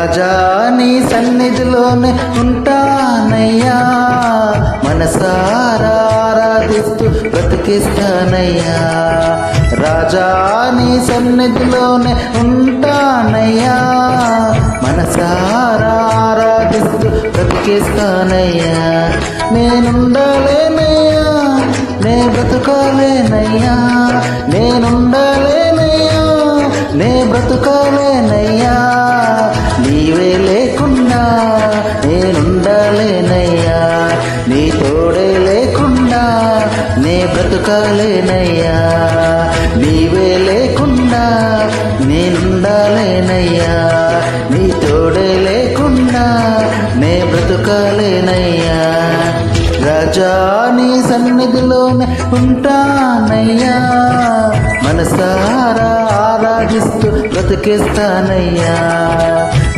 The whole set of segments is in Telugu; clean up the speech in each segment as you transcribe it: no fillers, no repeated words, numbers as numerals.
రాజా నీ సన్నిధిలోనే ఉంటానయ్యా, మనసారా ఆరాధిస్తూ బ్రతికిస్తానయ్యా. రాజా నీ సన్నిధిలోనే ఉంటానయ్యా, మనసారా ఆరాధిస్తూ బ్రతికిస్తానయ్యా. నేనుండాలేనయ్యా, నే బ్రతుకాలేనయ్యా, నేనుండాలేనయ్యా, నే బ్రతుకాలేనయ్యా. నీవే లేకుండా నేనుండాలేనయ్యా, నీ తోడే లేకుండా నే బ్రతుకాలేనయ్యా. నీవే లేకుండా నేనుండాలేనయ్యా, నీ తోడే లేకుండా నే బ్రతుకాలేనయ్యా. రాజా నీ సన్నిధిలోనే ఉంటానయ్యా, మనసారా ఆరాధిస్తూ బ్రతికిస్తానయ్యా.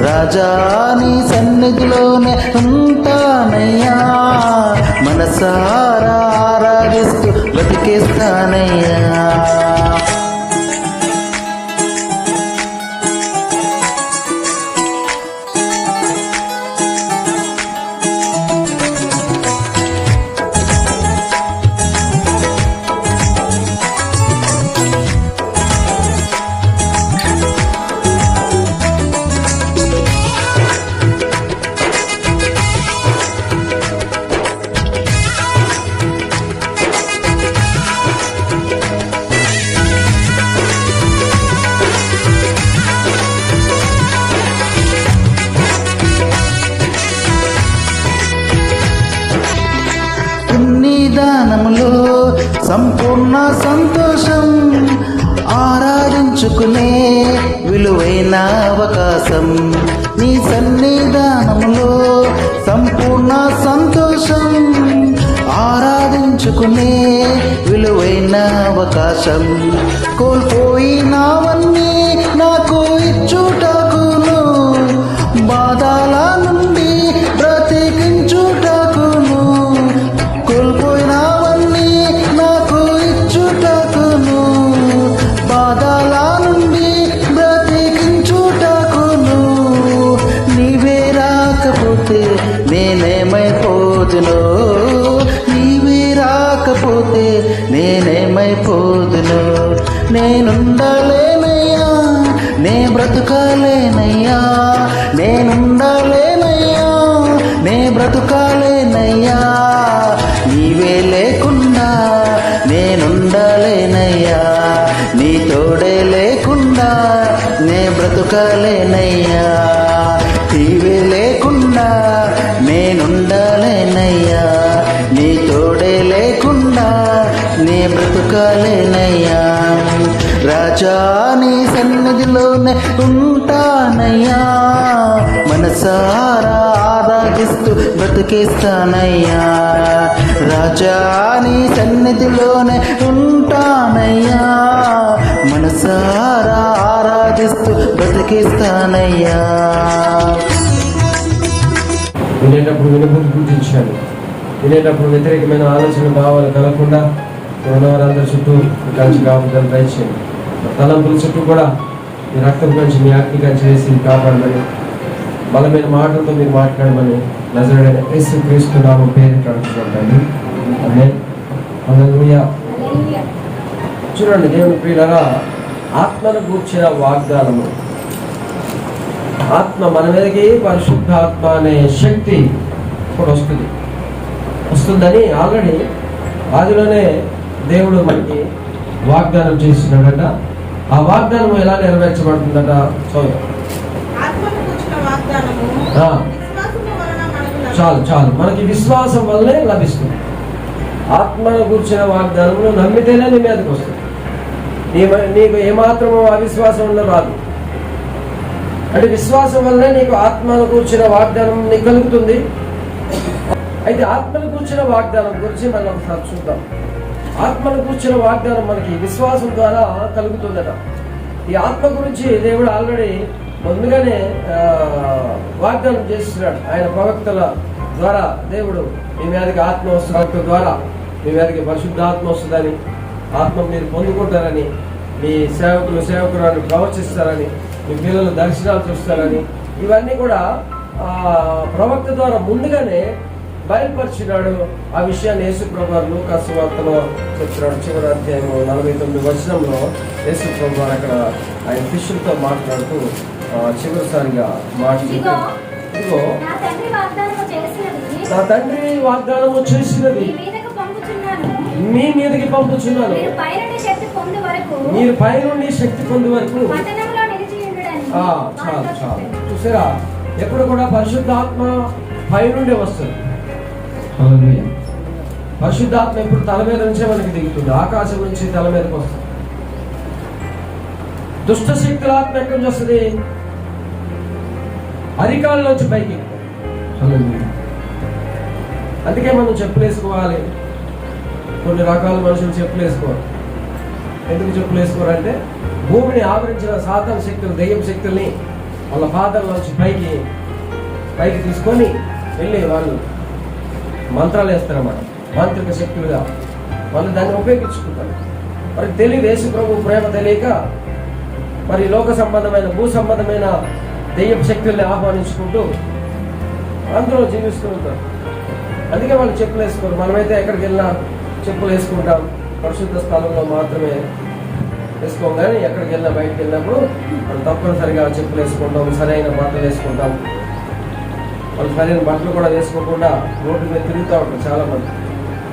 రాజా నీ సన్నిధిలోనే ఉంటానయ్యా, మనసారా ఆరాధిస్తూ బ్రతికిస్తానయ్యా. దానములో సంపూర్ణ సంతోషం, ఆరాధించుకునే విలువైన అవకాశం. నీ సన్నిధానములో సంపూర్ణ సంతోషం, ఆరాధించుకునే విలువైన అవకాశం. కోల్పోయినవన్నీ నాకు ఇచ్చుటకును, బాధల నుండి బ్రతికించుటకును. కోల్పోయినవన్నీ నాకు ఇచ్చుటకును, బాధల నుండి బ్రతికించుటకును. నీవే రాకపోతే నేనేమైపోదును, నీవే రాకపోతే నేనేమైపోదును. నేనుండాలేనయ్యా, నే బ్రతుకాలేనయ్యా, నేనుండాలేనయ్యా, నే బ్రతుకాలేనయ్యా. నీవే లేకుండా నేనుండాలేనయ్యా, నీ తోడే లేకుండా నే బ్రతుకాలేనయ్యా. నీవే లేకుండా నేనుండాలేనయ్యా, నీ తోడే లేకుండా నే బ్రతుకాలేనయ్యా. రాజా నీ సన్నిధిలోనే ఉంటానయ్యా, మనసారా ఆరాధిస్తూ బ్రతికిస్తానయ్యా. రాజా నీ సన్నిధిలోనే ఉంటానయ్యా, మనసారా ఆరాధిస్తూ బ్రతికిస్తానయ్యా. వినేటప్పుడు వినబుద్ధి గుర్తించాను, వినేటప్పుడు వ్యతిరేకమైన ఆలోచన భావాలు కలగకుండా ఉన్నవారందరి చుట్టూ కలిసి కాపుదలు దయచేయండి. తలంపుల చుట్టూ కూడా మీ రక్తం కంచి మీ అగ్ని కంచి వేసి కాపాడమని, బలమైన మాటలతో మీరు మాట్లాడమని నజరేయుడైన యేసుక్రీస్తు నామం పేరిట అడుగుతున్నాను. ఆమేన్. హల్లెలూయా. చూడండి దేవుని ప్రియులారా, ఆత్మను గూర్చిన వాగ్దానము. ఆత్మ మన మీదకి పరిశుద్ధాత్మ అనే శక్తి ఇప్పుడు వస్తుందని ఆల్రెడీ ఆదిలోనే దేవుడు మనకి వాగ్దానం చేస్తున్నాడట. ఆ వాగ్దానం ఎలా నెరవేర్చబడుతుందట చూద్దాం. చాలు మనకి విశ్వాసం వల్లే లభిస్తుంది. ఆత్మను కూర్చిన వాగ్దానము నమ్మితేనే నీ మీదకి వస్తుంది. నీకు ఏమాత్రమో అవిశ్వాసం వల్ల రాదు. అంటే విశ్వాసం వల్లనే నీకు ఆత్మను కూర్చిన వాగ్దానం నీకు కలుగుతుంది. అయితే ఆత్మను కూర్చిన వాగ్దానం గురించి మనం ఒకసారి చూద్దాం. ఆత్మను కూర్చిన వాగ్దానం మనకి విశ్వాసం ద్వారా కలుగుతుందట. ఈ ఆత్మ గురించి దేవుడు ఆల్రెడీ ముందుగానే వాగ్దానం చేస్తున్నాడు. ఆయన ప్రవక్తల ద్వారా దేవుడు మీ మీదకి ఆత్మ వస్తున్న ద్వారా మీ మీదకి పరిశుద్ధాత్మ వస్తుందని, ఆత్మ మీరు పొందుకుంటారని, మీ సేవకురాలు ప్రవచిస్తారని, మీ పిల్లలు దర్శనాలు చూస్తారని, ఇవన్నీ కూడా ప్రవక్త ద్వారా ముందుగానే బయలుపరిచినాడు. ఆ విషయాన్ని యేసు ప్రభువారు లూకాసు సువార్తలో చెప్తున్నాడు. చివరి అధ్యాయము 49 వచనంలో యేసు ప్రభువారు అక్కడ ఆయన శిష్యులతో మాట్లాడుతూ చివరిసారిగా మాట్లాడుతూ, ఇదిగో నా తండ్రి వాగ్దానము చేసినది మీ మీదకి పంపుచున్నాను, మీరు పైనుండి శక్తి పొందే వరకు. చాలు చాలు, చూసారా, ఎప్పుడు కూడా పరిశుద్ధాత్మ పైనుండే వస్తుంది. పరిశుద్ధాత్మ ఎప్పుడు తల మీద నుంచే మనకి దిగుతుంది, ఆకాశం నుంచి తల మీదకి వస్తుంది. దుష్ట శక్తుల ఆత్మ ఎక్కడి నుంచి వస్తుంది? అరికాళ్ళలోంచి పైకి. అందుకే మనం చెప్పులు వేసుకోవాలి. కొన్ని రకాల మనుషులు చెప్పులు వేసుకోవాలి. ఎందుకు చెప్పులు వేసుకోవాలంటే భూమిని ఆవరించిన సాతాను శక్తులు, దెయ్యం శక్తుల్ని వాళ్ళ పాదాల్లోంచి పైకి తీసుకొని వెళ్ళి వాళ్ళు మంత్రాలు వేస్తారన్నమాట. మాంత్రిక శక్తులుగా వాళ్ళు దాన్ని ఉపయోగించుకుంటారు. మరి తెలియదు, యేసు ప్రభు ప్రేమ తెలియక మరి లోక సంబంధమైన భూ సంబంధమైన దెయ్యం శక్తుల్ని ఆహ్వానించుకుంటూ అందులో జీవిస్తూ ఉంటారు. అందుకే వాళ్ళు చెప్పులు వేసుకోరు. మనమైతే ఎక్కడికి వెళ్ళినా చెప్పులు వేసుకుంటాం, పరిశుద్ధ స్థలంలో మాత్రమే వేసుకోం. కానీ ఎక్కడికి వెళ్ళినా బయటకు వెళ్ళినప్పుడు మనం తప్పనిసరిగా చెప్పులు వేసుకుంటాం, సరైన బట్టలు వేసుకుంటాం. వాళ్ళు సరైన బట్టలు కూడా వేసుకోకుండా రోడ్డు మీద తిరుగుతూ ఉంటారు చాలా మంది.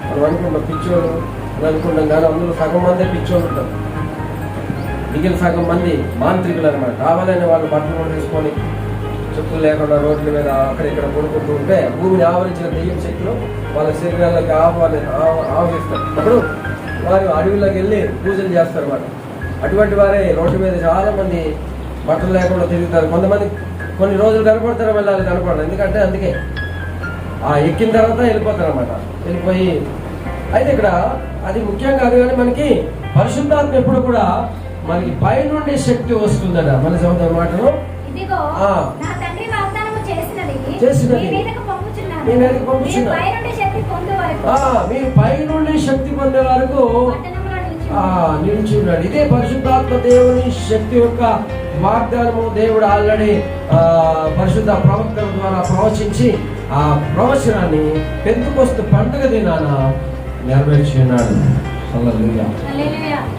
మనం అనుకుంటాం పిచ్చోళ్ళు అని అనుకుంటాం, కానీ అందులో సగం మందే పిచ్చోళ్ళు ఉంటారు. మిగిలిన సగం మంది మాంత్రికులు అనమాట. కావాలని వాళ్ళు బట్టలు కూడా వేసుకొని చెప్పులు లేకుండా రోడ్ల మీద అక్కడిక్కడ కొనుక్కుంటూ ఉంటే భూమిని ఆవరించిన దెయ్యం శక్తులు వాళ్ళ శరీరాలకు ఆవరిస్తారు. అప్పుడు వారు అడవుల్లోకి వెళ్ళి పూజలు చేస్తారు అన్నమాట. అటువంటి వారే రోడ్డు మీద చాలా మంది బట్టలు లేకుండా తిరుగుతారు. కొంతమంది కొన్ని రోజులు కనపడతారు, వెళ్ళాలి కనపడరు. ఎందుకంటే అందుకే ఎక్కిన తర్వాత వెళ్ళిపోతారు అన్నమాట. వెళ్ళిపోయి అయితే ఇక్కడ అది ముఖ్యం కాదు, కానీ మనకి పరిశుద్ధాత్మ ఎప్పుడు కూడా మనకి పై నుండి శక్తి వస్తుందట. మన చదువుతున్న మాటలు చేసినది మీరు పై నుండి శక్తి పొందే వరకు నిలిచి ఉన్నాడు. ఇదే పరిశుద్ధాత్మ దేవుని శక్తి యొక్క వాగ్దానము. దేవుడు ఆల్రెడీ పరిశుద్ధ ప్రవక్తల ద్వారా ప్రవచించి ఆ ప్రవచనాన్ని పెంతెకొస్తు పండుగ దినాన నెరవేర్చి ఉన్నాడు.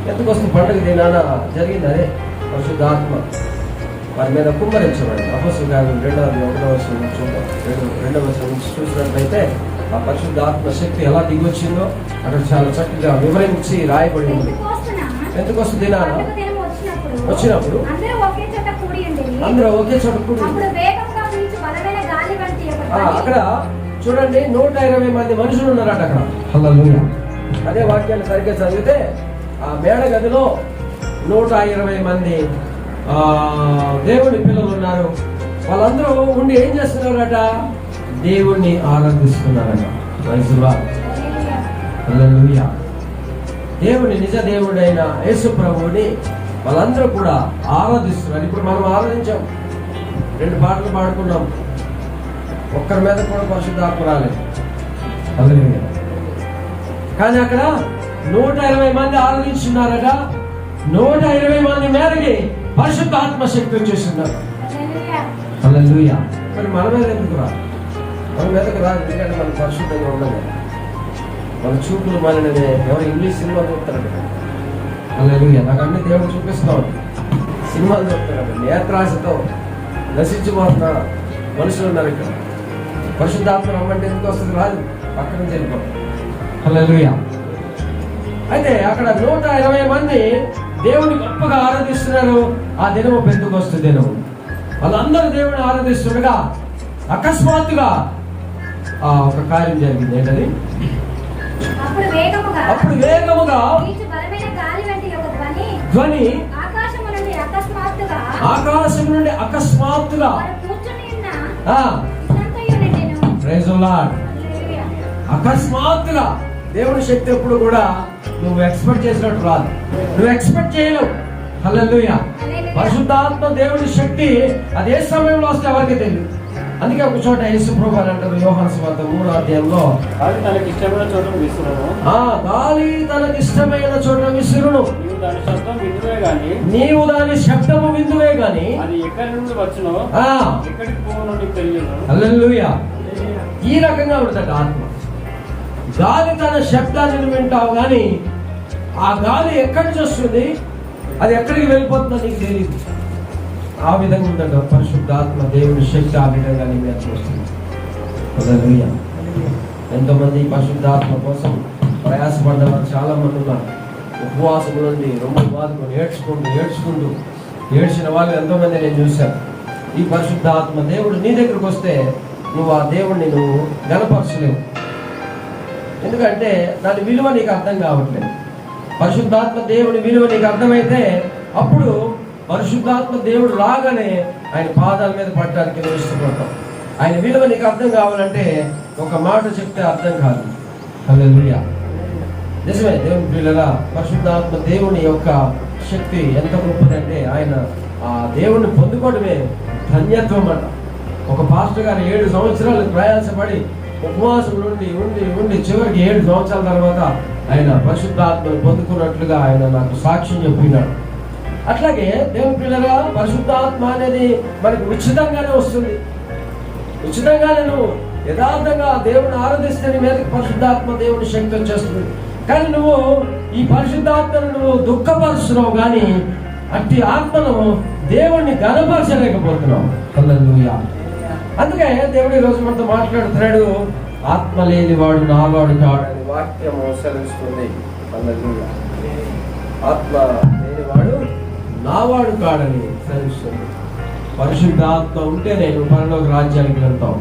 పెంతెకొస్తు పండుగ దినాన జరిగింది అదే పరిశుద్ధాత్మ వారి మీద కుమ్మరించబడింది. అపొస్తలుల కార్యం 2వ వచనం నుంచి చూసినట్లయితే ఆ పరిశుద్ధాత్మ శక్తి ఎలా దిగొచ్చిందో అక్కడ చాలా చక్కగా వివరించి రాయబడి ఉంది. పెంతెకొస్తు దినాన వచ్చినప్పుడు అందరూ ఒకే చోట కూడి అక్కడ చూడండి 120 మంది మనుషులు ఉన్నారట అక్కడ. హల్లెలూయా. అదే వాక్యాన్ని సరిగ్గా చదివితే ఆ మేడ గదిలో 120 మంది దేవుని పిల్లలు ఉన్నారు. వాళ్ళందరూ ఉండి ఏం చేస్తున్నారట? దేవుణ్ణి ఆరాధిస్తున్నారట. హల్లెలూయా. దేవుని నిజ దేవుడైన యేసు ప్రభువుని వాళ్ళందరూ కూడా ఆరాధిస్తున్నారు. ఇప్పుడు మనం ఆరాధించాం, 2 పాటలు పాడుకున్నాం, ఒక్కరి మీద కూడా పరిశుద్ధాత్మ రాలేదు. హల్లెలూయా. కానీ అక్కడ 120 మంది ఆరాధించున్నారట. 120 మంది మేరకి పరిశుద్ధాత్మ శక్తి వచ్చేస్తున్నారు. హల్లెలూయా. మరి మన మీద ఎందుకు రాదు? మన మీదకి రాదు, ఎందుకంటే మనం పరిశుద్ధంగా ఉండదు. మన చూపులు మననే ఎవరు ఇంగ్లీష్ సినిమా చూస్తారట. హల్లెలూయా. నాకు అన్ని దేవుడు చూపిస్తా ఉంటాడు. సినిమాలు చూస్తారట. నేత్రాశతో నశించిపోతున్న మనుషులు ఉన్నారు ఇక్కడ. పరిశుద్ధాత్మ రమ్మంటే ఎందుకు వస్తుంది? రాదు, పక్కన నుంచి వెళ్ళిపోతాం. హల్లెలూయా. అయితే అక్కడ 120 మంది దేవుని గొప్పగా ఆరాధిస్తున్నారు. ఆ దినము పెంతెకొస్తు దినము. వాళ్ళందరూ దేవుని ఆరాధిస్తుండగా అకస్మాత్తుగా ఒక కార్యం జరిగింది. ఏంటది? అప్పుడు వేగముగా ధ్వని ఆకాశం నుండి అకస్మాత్తుగా అకస్మాత్తుగా. దేవుని శక్తి ఎప్పుడు కూడా నువ్వు ఎక్స్పెక్ట్ చేసినట్టు రాదు, నువ్వు ఎక్స్పెక్ట్ చేయలేవు. హల్లెలూయా. పరిశుద్ధాత్మ దేవుని శక్తి అది ఏ సమయంలో వస్తే ఎవరికి తెలియదు. అందుకే ఒక చోట యేసు ప్రభువు అంటారు యోహాను సువార్త 3వ అధ్యాయంలో, గాలి తనకి ఇష్టమైన చోట విసురును, గాలి తనకి ఇష్టమైన చోట విసురును, నీవు దాని శబ్దము విందువే గాని అది ఎక్కడి నుండి వచ్చునో ఎక్కడికి పోవునో నీకు తెలియదు. హల్లెలూయా. ఈ రకంగా ఉంటుంది ఆత్మ. గాలి తన శబ్దాన్ని వింటావు కానీ ఆ గాలి ఎక్కడి నుంచి వస్తుంది, అది ఎక్కడికి వెళ్ళిపోతుందో నీకు తెలియదు. ఆ విధంగా ఉందంట పరిశుద్ధాత్మ దేవుని శక్తి. ఆ విధంగా నీ మీద వస్తుంది. హల్లెలూయా. ఎంతోమంది పరిశుద్ధాత్మ కోసం ప్రయాసపడ్డ వారు చాలా మంది ఉన్నారు. ఉపవాసం నుండి రొమ్ము బాదుకొని ఏడ్చుకుంటూ ఏడ్చిన వాళ్ళు ఎంతోమంది నేను చూశాను. ఈ పరిశుద్ధాత్మ దేవుడు నీ దగ్గరకు వస్తే నువ్వు ఆ దేవుడిని నువ్వు గణపరచలేవు. ఎందుకంటే దాని విలువ నీకు అర్థం కావట్లేదు. పరిశుద్ధాత్మ దేవుని విలువ నీకు అర్థమైతే అప్పుడు పరిశుద్ధాత్మ దేవుడు రాగానే ఆయన పాదాల మీద పడడానికి నువ్వు ఇష్టపడతావు. ఆయన విలువ నీకు అర్థం కావాలంటే ఒక మాట చెప్తే అర్థం కాదు. హల్లెలూయా. నిజమే దేవుని పిల్లల పరిశుద్ధాత్మ దేవుని యొక్క శక్తి ఎంత గొప్పదంటే ఆయన ఆ దేవుణ్ణి పొందుకోవడమే ధన్యత్వం అట. ఒక పాస్టర్ గారు 7 సంవత్సరాలు ప్రయాసపడి ఉపవాసం ఉండి చివరికి 7 సంవత్సరాల తర్వాత ఆయన పరిశుద్ధాత్మను పొందుకున్నట్లుగా ఆయన నాకు సాక్ష్యం చెప్పినాడు. అట్లాగే దేవుని పిల్లగా పరిశుద్ధాత్మ అనేది మనకి ఉచితంగానే వస్తుంది. ఉచితంగానే నువ్వు యథార్థంగా దేవుని ఆరాధిస్తే నీ మీదకి పరిశుద్ధాత్మ దేవుని శక్తి వచ్చేస్తుంది. కానీ నువ్వు ఈ పరిశుద్ధాత్మను నువ్వు దుఃఖపరుస్తున్నావు కానీ అట్టి ఆత్మను దేవుణ్ణి గణపరచలేకపోతున్నావు. హల్లెలూయా. అందుకే దేవుడు ఈ రోజు మనతో మాట్లాడుతున్నాడు. ఆత్మ లేనివాడు నావాడు కాడని వాక్యము సెలవిస్తుంది. హల్లెలూయా. ఆత్మ లేనివాడు నావాడు కాడని సెలవిస్తుంది. పరిశుద్ధాత్మ ఉంటే నేను పరలోక రాజ్యానికి వెళ్తావు.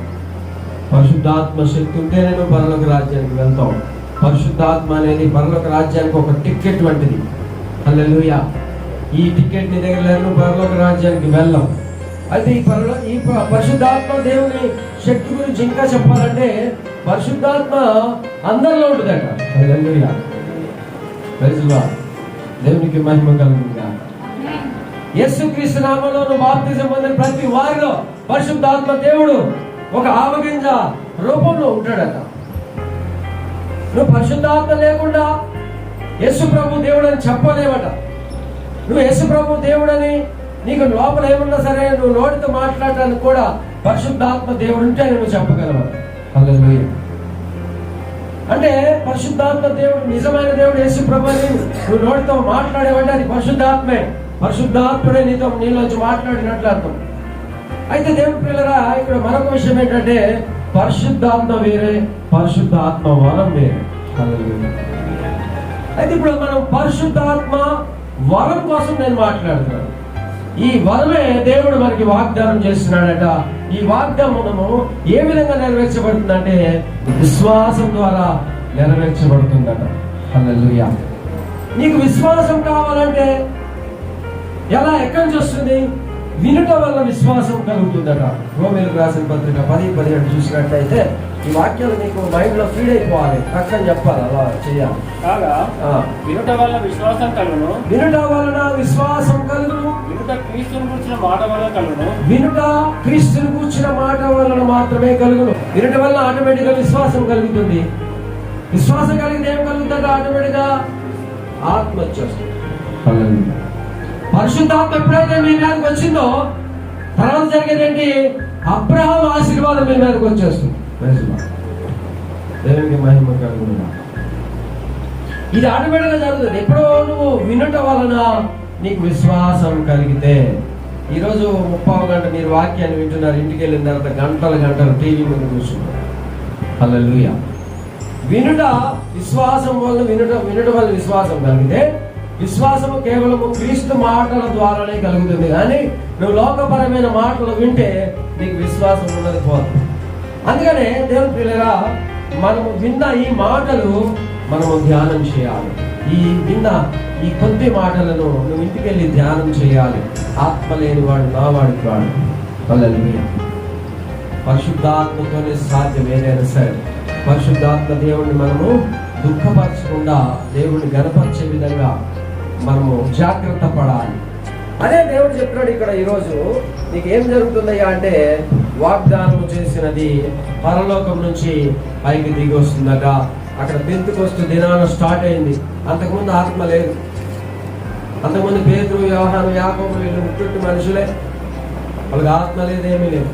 పరిశుద్ధాత్మ శక్తి ఉంటే నేను పరలోక రాజ్యానికి వెళ్తావు. పరిశుద్ధాత్మ అనేది పరలోక రాజ్యానికి ఒక టికెట్ వంటిది. హల్లెలూయా. ఈ టికెట్ నీ దగ్గర లేదు, పరలోక రాజ్యానికి వెళ్ళాం. అయితే ఈ పరిశుద్ధాత్మ దేవుని శక్తి గురించి ఇంకా చెప్పాలంటే పరిశుద్ధాత్మ అందరిలో ఉంటుందట. హల్లెలూయా. Praise Lord. దేవునికి మహిమ కలుగును గాక. యేసుక్రీస్తు నామములో బాప్తిజం పొందిన ప్రతి వారిలో పరిశుద్ధాత్మ దేవుడు ఒక ఆవగింజ రూపంలో ఉంటాడట. నువ్వు పరిశుద్ధాత్మ లేకుండా యేసు ప్రభు దేవుడు అని చెప్పలేవట. నువ్వు యేసు ప్రభు దేవుడని నీకు లోపల ఏమన్నా సరే నువ్వు నోటితో మాట్లాడటానికి కూడా పరిశుద్ధాత్మ దేవుడు ఉంటే నువ్వు చెప్పగలవు. హల్లెలూయా. అంటే పరిశుద్ధాత్మ దేవుడు నిజమైన దేవుడు యేసు ప్రభు అని నువ్వు నోటితో మాట్లాడేవంటే అది పరిశుద్ధాత్మే. పరిశుద్ధాత్ముడే నీలోంచి మాట్లాడినట్లు అర్థం. అయితే దేవుడి పిల్లరా ఇక్కడ మరొక విషయం ఏంటంటే పరిశుద్ధాత్మ వేరే, పరిశుద్ధాత్మ వరం వేరే. అయితే ఇప్పుడు మనం పరిశుద్ధాత్మ వరం కోసం నేను మాట్లాడుతున్నాను. ఈ వరమే దేవుడు మనకి వాగ్దానం చేస్తున్నాడట. ఈ వాగ్దానము ఏ విధంగా నెరవేర్చబడుతుందంటే విశ్వాసం ద్వారా నెరవేర్చబడుతుందట. హల్లెలూయా. నీకు విశ్వాసం కావాలంటే ఎలా ఎక్కడి నుంచి వస్తుంది? వినుట వల్ల విశ్వాసం కలుగుతుందట. రోమీయులకు రాసిన పత్రిక 10:17 చూసినట్లయితే ఈ వాక్యాలు నీకు మైండ్ లో ఫీడ్ అయిపోవాలి. పక్కన చెప్పాలి, అలా చేయాలి. కాగా వినుట వల్ల విశ్వాసం కలుగును, వినుట వలన విశ్వాసం కలుగును, వినుట క్రీస్తుని కూర్చిన మాట వల్ల కలుగును, వినుట క్రీస్తుని కూర్చిన మాట వలన మాత్రమే కలుగును. వినుట వల్ల ఆటోమేటిక్ గా విశ్వాసం కలుగుతుంది. విశ్వాసం కలిగితే ఏం కలుగుతుందంటే ఆటోమేటిక్ గా ఆత్మ వచ్చేస్తుంది. పరిశుద్ధాత్మ ఎప్పుడైతే మీ మీదకి వచ్చిందో తర్వాత జరిగేదేంటి? అబ్రహాం ఆశీర్వాదం మీ మీదకి వచ్చేస్తుంది. దేవునికి మహిమ కలుగును. ఇది ఆటోమేటిక్ గా జరుగుతుంది. ఎప్పుడో నువ్వు వినుట వలన నీకు విశ్వాసం కలిగితే. ఈరోజు 30 గంట మీరు వాక్యాన్ని వింటున్నారు, ఇంటికి వెళ్ళిన తర్వాత గంటలు టీవీ ముందు కూర్చున్నారు. హల్లెలూయా. వినుట విశ్వాసం వల్ల వినుట వల్ల విశ్వాసం కలిగితే విశ్వాసము కేవలము క్రీస్తు మాటల ద్వారానే కలుగుతుంది. కానీ నువ్వు లోకపరమైన మాటలు వింటే నీకు విశ్వాసం ఉన్నది పోదు. అందుకనే దేవుని పిల్లరా మనము విన్న ఈ మాటలు మనము ధ్యానం చేయాలి. ఈ కొద్ది మాటలను నువ్వు ఇంటికి వెళ్ళి ధ్యానం చేయాలి. ఆత్మ లేని వాడు నా వాడికి వాడు. హల్లెలూయా. పరిశుద్ధాత్మతోనే సాధ్యం ఏదైనా సరే. పరిశుద్ధాత్మ దేవుడిని మనము దుఃఖపరచకుండా దేవుడిని గణపరిచే విధంగా మనము జాగ్రత్త పడాలి. అదే దేవుడు చెప్తున్నాడు ఇక్కడ ఈరోజు నీకు ఏం జరుగుతుందయ్యా అంటే వాగ్దానం చేసినది పరలోకం నుంచి పైకి దిగి వస్తుందట. అక్కడ పెంతెకొస్తు దినాన స్టార్ట్ అయింది. అంతకుముందు ఆత్మ లేదు. అంతకుముందు పేతురు, యోహాను, యాకోబు వీళ్ళు ముట్టుట్టు మనుషులే, వాళ్ళకి ఆత్మ లేదు, ఏమీ లేదు.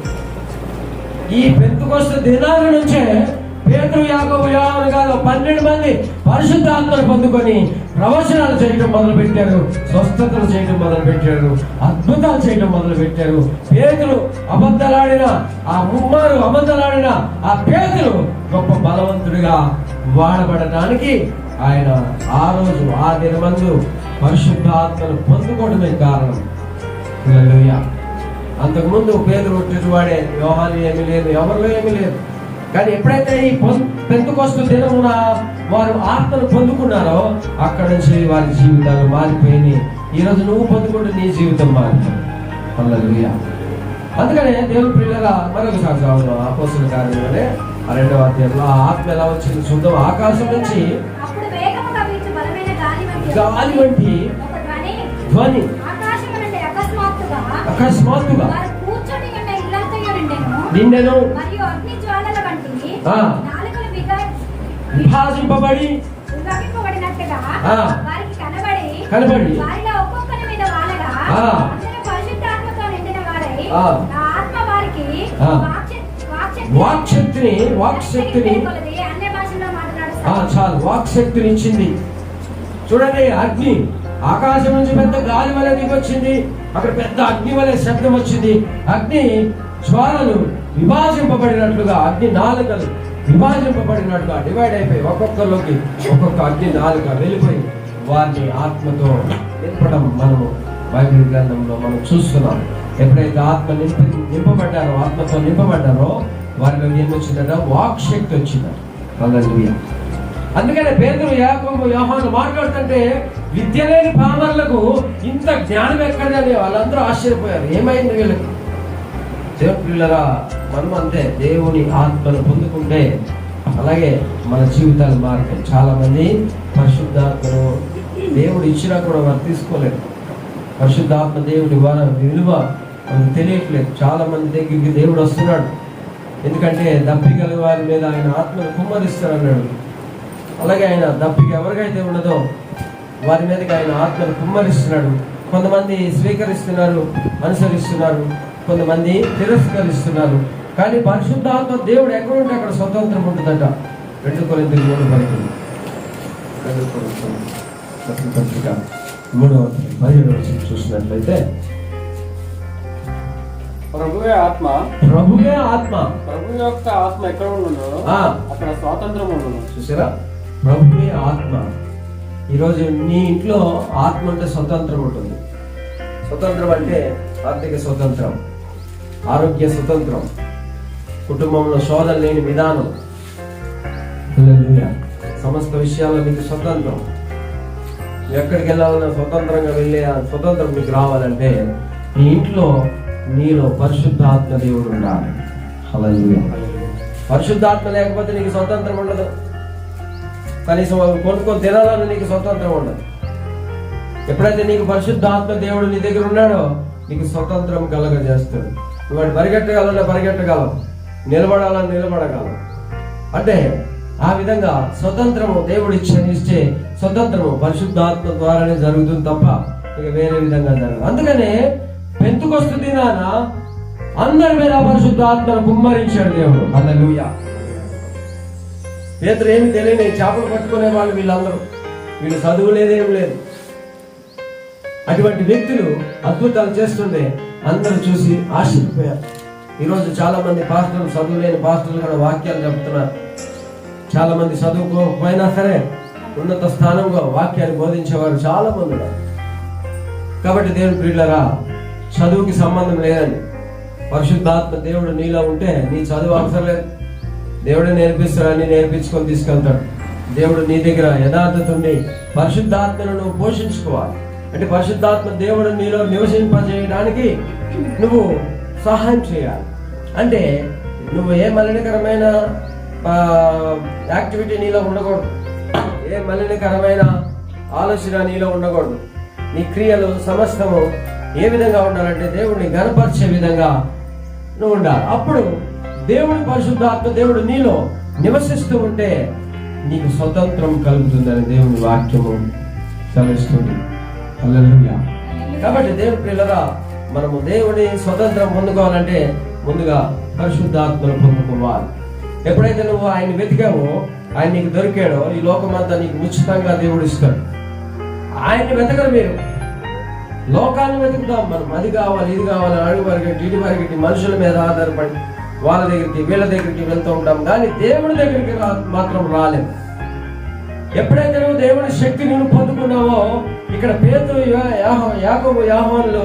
ఈ పెంతెకొస్తు దినాల నుంచే పేతురు, యాకోబు, యోహాను కాదు 12 మంది పరిశుద్ధ ఆత్మను పొందుకొని ప్రవచనాలు చేయడం మొదలు పెట్టారు, స్వస్థతలు చేయడం మొదలు పెట్టారు, అద్భుతాలు చేయడం మొదలు పెట్టారు. పేతురు అబద్ధాలాడిన, ఆ ముమ్మారు అబద్ధాలాడిన ఆ పేతురు గొప్ప బలవంతుడిగా వాడబడటానికి ఆయన ఆ రోజు ఆ దినమందు పరిశుద్ధ ఆత్మను పొందుకోవడమే కారణం. హల్లెలూయా. అంతకుముందు పేతురు ఒట్టివాడే, యోహాను ఏమీ లేదు, ఎవరిలో ఏమీ లేదు. కానీ ఎప్పుడైతే ఈ పెంతెకొస్తు దినమున వారు ఆత్మను పొందుకున్నారో అక్కడి నుంచి వారి జీవితాలు మారిపోయినాయి. ఈరోజు నువ్వు పొందుకుంటే నీ జీవితం మారిపోయింది. హల్లెలూయా. అందుకనే దేవుని ప్రియులుగా మరొకసారి చదువుదాం. అపోస్తలుల కార్యములోనే 2వ అధ్యాయంలో ఆ ఆత్మ ఎలా వచ్చింది చూద్దాం. ఆకాశం నుంచి గాలి వంటి ధ్వని అకస్మాత్తుగా నిండెను, విభాజింపబడి కనబడి వాక్శక్తిని చాలు వాక్శక్తిని ఇచ్చింది. చూడండి, అగ్ని ఆకాశం నుంచి పెద్ద గాలి వలె దిగొచ్చింది. అక్కడ పెద్ద అగ్ని వలె శబ్దం వచ్చింది. అగ్ని జ్వాలలు విభాజింపబడినట్లుగా, అగ్ని నాలుకలు విభాజింపబడినట్లుగా డివైడ్ అయిపోయి ఒక్కొక్కరిలోకి ఒక్కొక్క అగ్ని నాలుక వెళ్ళిపోయి వారిని ఆత్మతో నింపడం మనము బైబిల్ గ్రంథంలో మనం చూస్తున్నాం. ఎప్పుడైతే ఆత్మ నింపబడ్డారో, ఆత్మతో నింపబడ్డారో వారిలో ఏమొచ్చిందట? వాక్శక్తి వచ్చిందట. హల్లెలూయా. అందుకనే పేతురు, యాకోబు, యోహాను మాట్లాడుతుంటే విద్య లేని పామరులకు ఇంత జ్ఞానం ఎక్కడని వాళ్ళందరూ ఆశ్చర్యపోయారు. ఏమైంది వీళ్ళకి? దేవుని పిల్లరా, మనం అంతే. దేవుని ఆత్మను పొందుకుంటే అలాగే మన జీవితాలు మారుతాయి. చాలా మంది పరిశుద్ధాత్మను దేవుడు ఇచ్చినా కూడా వారు తీసుకోలేరు. పరిశుద్ధాత్మ దేవుడి విలువ మనకు తెలియట్లేదు. చాలా మంది దగ్గరికి దేవుడు వస్తున్నాడు, ఎందుకంటే దప్పిగల వారి మీద ఆయన ఆత్మను కుమ్మరిస్తాడన్నాడు. అలాగే ఆయన దప్పిక ఎవరికైతే ఉన్నదో వారి మీదకి ఆయన ఆత్మను కుమ్మరిస్తున్నాడు. కొంతమంది స్వీకరిస్తున్నారు, అనుసరిస్తున్నారు, కొంతమంది తిరస్కరిస్తున్నారు. కానీ పరిశుద్ధాత్మ దేవుడు ఎక్కడ ఉంటే అక్కడ స్వతంత్రం ఉంటుందట. 2 కొరింథీయులు 3:17 చూసినట్లయితే ప్రభువే ఆత్మ, ప్రభు యొక్క ఆత్మ ఎక్కడ ఉండునో అక్కడ స్వాతంత్రం ఉండును. చూసారా? ప్రభువే ఆత్మ. ఈరోజు నీ ఇంట్లో ఆత్మ అంటే స్వతంత్రం ఉంటుంది. స్వతంత్రం అంటే ఆర్థిక స్వతంత్రం, ఆరోగ్య స్వతంత్రం, కుటుంబంలో శోధన లేని విధానం, సమస్త విషయాల్లో నీకు స్వతంత్రం. ఎక్కడికి వెళ్ళాలన్నా స్వతంత్రంగా వెళ్ళే స్వతంత్రం నీకు రావాలంటే నీ ఇంట్లో నీలో పరిశుద్ధాత్మ దేవుడు ఉండాలి. హల్లెలూయా. పరిశుద్ధాత్మ లేకపోతే నీకు స్వతంత్రం ఉండదు. కనీసం కొనుక్కొని తినాలని నీకు స్వతంత్రం ఉండదు. ఎప్పుడైతే నీకు పరిశుద్ధాత్మ దేవుడు నీ దగ్గర ఉన్నాడో నీకు స్వతంత్రం కలగజేస్తాడు. నువ్వు పరిగెట్టగలన్నా పరిగెట్టగలవు, నిలబడాలని నిలబడగలవు. అంటే ఆ విధంగా స్వతంత్రము దేవుడు ఇచ్చే స్వతంత్రము పరిశుద్ధాత్మ ద్వారానే జరుగుతుంది తప్ప ఇక వేరే విధంగా జరగదు. అందుకనే పెంతెకొస్తు దినాన అందరి మీద పరిశుద్ధాత్మను కుమ్మరించాడు దేవుడు. హల్లెలూయా. పేతురు ఏమి తెలియని చేపలు పట్టుకునే వాళ్ళు వీళ్ళందరూ, వీళ్ళు చదువు లేదేం లేదు. అటువంటి వ్యక్తులు అద్భుతాలు చేస్తుంటే అందరూ చూసి ఆశ్చర్యపోయారు. ఈరోజు చాలా మంది పాస్టర్లు, చదువు లేని పాస్టర్లు కూడా వాక్యాలు చెప్తున్నారు. చాలా మంది చదువుకోకపోయినా సరే ఉన్నత స్థానంలో వాక్యాన్ని బోధించేవారు చాలా మంది ఉన్నారు. కాబట్టి దేవుని ప్రియులారా, చదువుకి సంబంధం లేదండి. పరిశుద్ధాత్మ దేవుడు నీలో ఉంటే నీ చదువు అవసరం లేదు. దేవుడే నేర్పిస్తాడని నేర్పించుకొని తీసుకెళ్తాడు. దేవుడు నీ దగ్గర యథార్థత ఉండి పరిశుద్ధాత్మను నువ్వు పోషించుకోవాలి. అంటే పరిశుద్ధాత్మ దేవుడు నీలో నివసింపజేయడానికి నువ్వు సహాయం చేయాలి. అంటే నువ్వు ఏ మలినకరమైన యాక్టివిటీ నీలో ఉండకూడదు, ఏ మలినకరమైన ఆలోచన నీలో ఉండకూడదు. నీ క్రియలు సమస్తము ఏ విధంగా ఉండాలంటే దేవుడిని గణపరిచే విధంగా నువ్వు ఉండాలి. అప్పుడు దేవుడి పరిశుద్ధాత్మ దేవుడు నీలో నివసిస్తూ ఉంటే నీకు స్వతంత్రం కలుగుతుందని దేవుని వాక్యము సెలవిస్తుంది. హల్లెలూయా. కాబట్టి దేవుని పిల్లరా, మనము దేవుని స్వతంత్రం పొందుకోవాలంటే ముందుగా పరిశుద్ధాత్మను పొందుకోవాలి. ఎప్పుడైతే నువ్వు ఆయన వెతికావో, ఆయన నీకు దొరికాడో, ఈ లోకమంతా నీకు ఉచితంగా దేవుడు ఇస్తాడు. ఆయన్ని వెతకరు మీరు, లోకాన్ని వెతుకుతాం మనం. అది కావాలి, ఇది కావాలి, అడుగు పరిగెట్టి, ఇటు పరిగెట్టి, మనుషుల మీద ఆధారపడి వాళ్ళ దగ్గరికి వీళ్ళ దగ్గరికి వెళ్తూ ఉంటాం. కానీ దేవుడి దగ్గరికి మాత్రం రాలేము. ఎప్పుడైతే నువ్వు దేవుని శక్తిని నువ్వు పొందుకున్నావో, ఇక్కడ పేతురు, యాకోబు, యోహానులు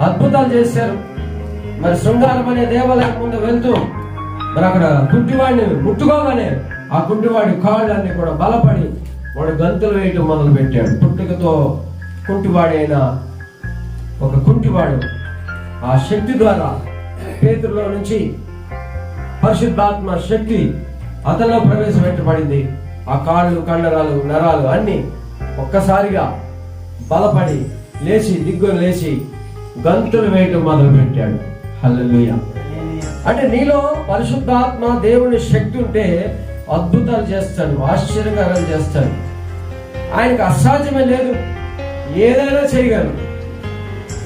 అద్భుతాలు చేశారు. మరి శృంగారం అనే దేవాలయం ముందు వెళ్తూ మరి అక్కడ కుంటివాడిని ముట్టుకోగానే ఆ కుంటివాడి కాళ్ళన్నీ కూడా బలపడి వాడు గంతులు వేయటం మొదలు పెట్టాడు. పుట్టుకతో కుంటివాడైన ఒక కుంటివాడు ఆ శక్తి ద్వారా పేతురులో నుంచి పరిశుద్ధాత్మ శక్తి అతనిలో ప్రవేశపెట్టబడింది. ఆ కాళ్ళు, కండరాలు, నరాలు అన్ని ఒక్కసారిగా బలపడి లేచి దిగ్గులు లేచి గంతులు వేయటం మొదలు పెట్టాడు. హల్లెలూయా. అంటే నీలో పరిశుద్ధాత్మ దేవుని శక్తి ఉంటే అద్భుతాలు చేస్తాడు, ఆశ్చర్యకరాలు చేస్తాడు. ఆయనకు అసాధ్యమే లేదు, ఏదైనా చేయగలరు.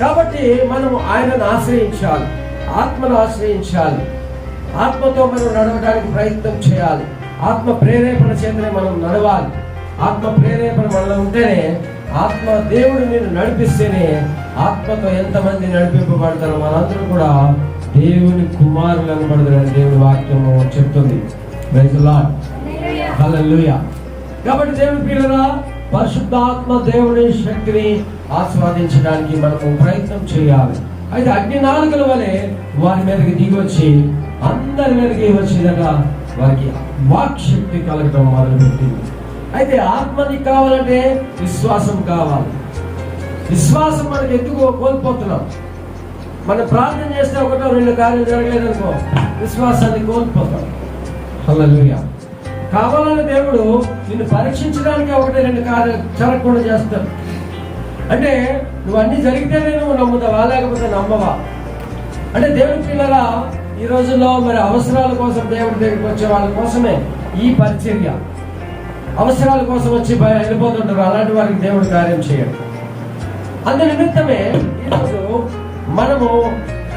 కాబట్టి మనం ఆయనను ఆశ్రయించాలి, ఆత్మను ఆశ్రయించాలి. ఆత్మతో మనం నడవడానికి ప్రయత్నం చేయాలి. ఆత్మ ప్రేరేపణ చేతనే మనం నడవాలి. ఆత్మ ప్రేరేపణ మనలో ఉంటేనే, ఆత్మ దేవుడు నేను నడిపిస్తేనే ఆత్మతో ఎంతమంది నడిపింపబడతారో మనందరూ కూడా దేవుని కుమారులను పడతారని దేవుని వాక్యము చెప్తుంది. Praise the Lord. హల్లెలూయా. కాబట్టి దేవుని పిల్లరా, పరిశుద్ధాత్మ దేవుని శక్తిని ఆస్వాదించడానికి మనము ప్రయత్నం చేయాలి. అయితే అగ్ని నాలుకల వలె వారి మీదకి దిగి వచ్చి అందరి మీదకి వచ్చిందట వారికి వాక్ శక్తి కలగడం మొదలుపెట్టింది. అయితే ఆత్మని కావాలంటే విశ్వాసం కావాలి. విశ్వాసం మనకి ఎందుకు కోల్పోతున్నాం? మనం ప్రార్థన చేస్తే ఒకటో రెండు కార్యాలు జరగలేదనుకో, విశ్వాసాన్ని కోల్పోతాం. హల్లెలూయా. కావాలని దేవుడు నిన్ను పరీక్షించడానికి ఒకటి రెండు కార్యాలు జరగకుండా చేస్తాడు. అంటే నువ్వు అన్ని జరిగితేనే నువ్వు నమ్ముతావా, లేకపోతే నమ్మవా? అంటే దేవుడి పిల్లరా, ఈ రోజుల్లో మరి అవసరాల కోసం దేవుడి దగ్గరికి వచ్చే వాళ్ళ కోసమే ఈ పరిచర్య. అవసరాల కోసం వచ్చి వెళ్ళిపోతుంటారు, అలాంటి వారికి దేవుడు కార్యం చేయడు. అందు నిమిత్తమే ఈరోజు మనము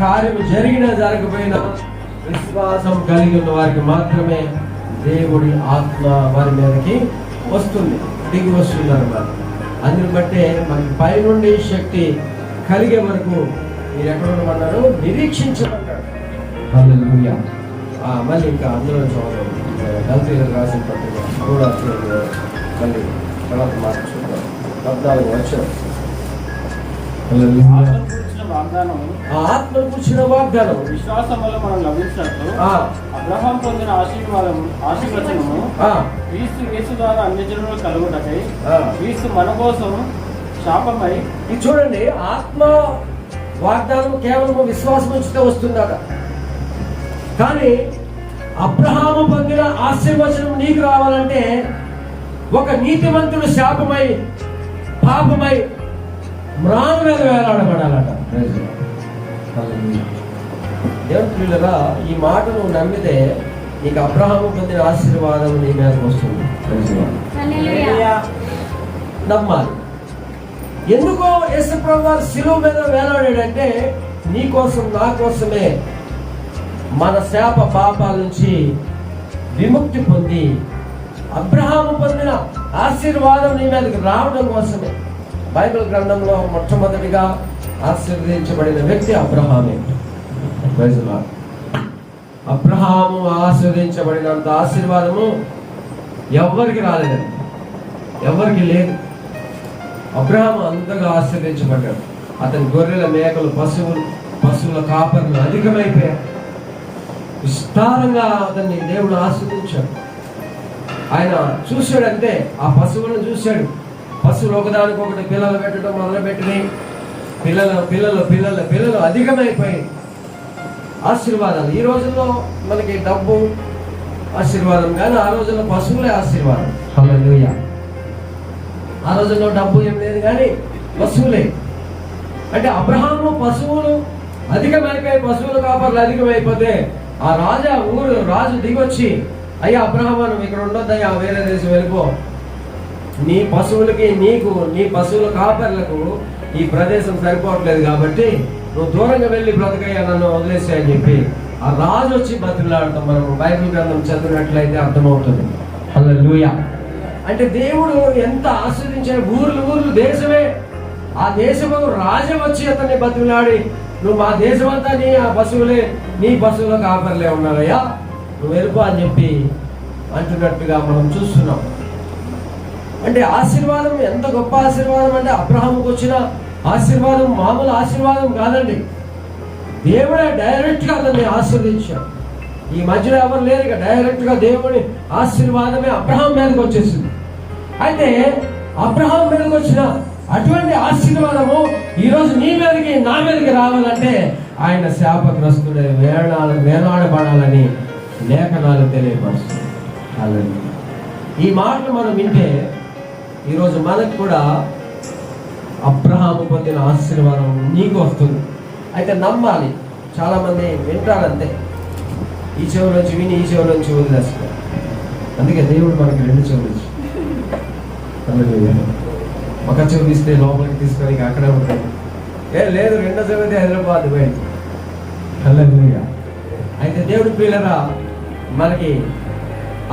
కార్యం జరిగినా జరగకపోయినా విశ్వాసం కలిగి ఉన్న వారికి మాత్రమే దేవుడి ఆత్మ వారి మీదకి వస్తుంది, దిగి వస్తుంది అన్నమాట. అందుని బట్టే మనకి పైనుండి శక్తి కలిగే వరకు మీరు ఎక్కడ ఉండమన్నారు? నిరీక్షించమన్నాడు. హల్లెలూయా. మళ్ళీ ఇంకా అందులో గల్తీలకు రాసిన పట్టిక కూడా మళ్ళీ తర్వాత మార్చుకుంటాం. 14 వచ్చాం. ఆత్మను కూర్చున్న వాగ్దానం విశ్వాసం వల్ల మనం లభించినట్లు అబ్రహాం పొందిన ఆశీర్వచనము క్రీస్తు యేసు ద్వారా అన్ని జనులు కలుగుటకై క్రీస్తు మన కోసం శాపమై. ఇది చూడండి, ఆత్మ వాగ్దానం కేవలం విశ్వాసం ఉంచితే వస్తుందట. కానీ అబ్రహాము పొందిన ఆశీర్వచనం నీకు రావాలంటే ఒక నీతిమంతుడు శాపమై పాపమై మ్రాను మీద వేలాడబడాలట. దేవుని పిల్లరా, ఈ మాట నువ్వు నమ్మితే నీకు అబ్రహాము పొందిన ఆశీర్వాదం నీ మీదకి వస్తుంది. నమ్మాలి. ఎందుకో యేసుప్రభువు వారు శిలువ మీద వేలాడాడంటే నీ కోసం, నా కోసమే మన శాప పాపాల నుంచి విముక్తి పొంది అబ్రహాము పొందిన ఆశీర్వాదం నీ మీదకి రావడం కోసమే. బైబిల్ గ్రంథంలో మొట్టమొదటిగా ఆశీర్వదించబడిన వ్యక్తి అబ్రహామే. అబ్రహాము ఆశీర్వదించబడినంత ఆశీర్వాదము ఎవరికి రాలేదండి, ఎవరికి లేదు. అబ్రహాము అంతగా ఆశీర్వదించబడ్డాడు. అతని గొర్రెల, మేకలు, పశువుల కాపర్లు అధికమైపోయారు. విస్తారంగా అతన్ని దేవుడు ఆశీర్వదించాడు. ఆయన చూశాడంటే ఆ పశువులను చూశాడు. పశువులు ఒకదానికొకటి పిల్లలు పెట్టడం మొదలుపెట్టినాయి. పిల్లలు అధికమైపోయి ఆశీర్వాదాలు. ఈ రోజుల్లో మనకి డబ్బు ఆశీర్వాదం, కానీ ఆ రోజుల్లో పశువులే ఆశీర్వాదం. హల్లెలూయా. ఆ రోజుల్లో డబ్బు ఏం లేదు, కానీ పశువులే. అంటే అబ్రహాము పశువులు అధికమైపోయి పశువుల కాపర్లు అధికమైపోతే ఆ రాజు దిగొచ్చి, అయ్యా అబ్రహాము నువ్వు ఇక్కడ ఉండొద్దయ్యా, వేరే దేశం వెళ్ళిపో, నీ పశువులకి నీ పశువుల కాపర్లకు ఈ ప్రదేశం సరిపోవట్లేదు కాబట్టి నువ్వు దూరంగా వెళ్ళి బ్రతకయ్యా, నన్ను వదిలేసి అని చెప్పి ఆ రాజు వచ్చి బతుకులాడతాం. మనం బైబిల్ గ్రంథం చదివినట్లయితే అర్థమవుతుంది. హల్లెలూయా. అంటే దేవుడు ఎంత ఆస్వాదించాడు. ఊర్లు దేశమే, ఆ దేశము రాజు వచ్చి అతన్ని బతుకులాడి, నువ్వు మా దేశం అంతా నీ పశువుల కాపర్లే ఉన్నారయ్యా, నువ్వు వెళ్ళిపో అని చెప్పి అంటున్నట్టుగా మనం చూస్తున్నాం. అంటే ఆశీర్వాదం ఎంత గొప్ప ఆశీర్వాదం అంటే అబ్రహాముకు వచ్చిన ఆశీర్వాదం మామూలు ఆశీర్వాదం కాదండి. దేవుడే డైరెక్ట్ గా అతన్ని ఆశీర్వదించాడు. ఈ మధ్యలో ఎవరు లేరు, ఇక డైరెక్ట్ గా దేవుడి ఆశీర్వాదమే అబ్రహాం మీదకి వచ్చేసింది. అయితే అబ్రహాం మీదకి వచ్చిన అటువంటి ఆశీర్వాదము ఈరోజు నీ మీదకి నా మీదకి రావాలంటే ఆయన శాపగ్రస్తుడే వేనాడబడాలని లేఖనాలు తెలియపరుస్తుంది. అలాగే ఈ మాటలు మనం వింటే ఈరోజు మనకు కూడా అబ్రహాము పొందిన ఆశీర్వాదం నీకు వస్తుంది. అయితే నమ్మాలి. చాలా మంది వింటారంతే, ఈ చెవుల నుంచి విని ఈ చెవుల నుంచి వదిలేస్తారు. అందుకే దేవుడు మనకి 2 చెవులు ఇచ్చి, ఒక చెవులు ఇస్తే లోపలికి తీసుకొని అక్కడే ఉంటాయి. లేదు 2వ చెవి అయితే హైదరాబాద్ పోయింది. హల్లెలూయా. అయితే దేవుడి పిల్లరా, మనకి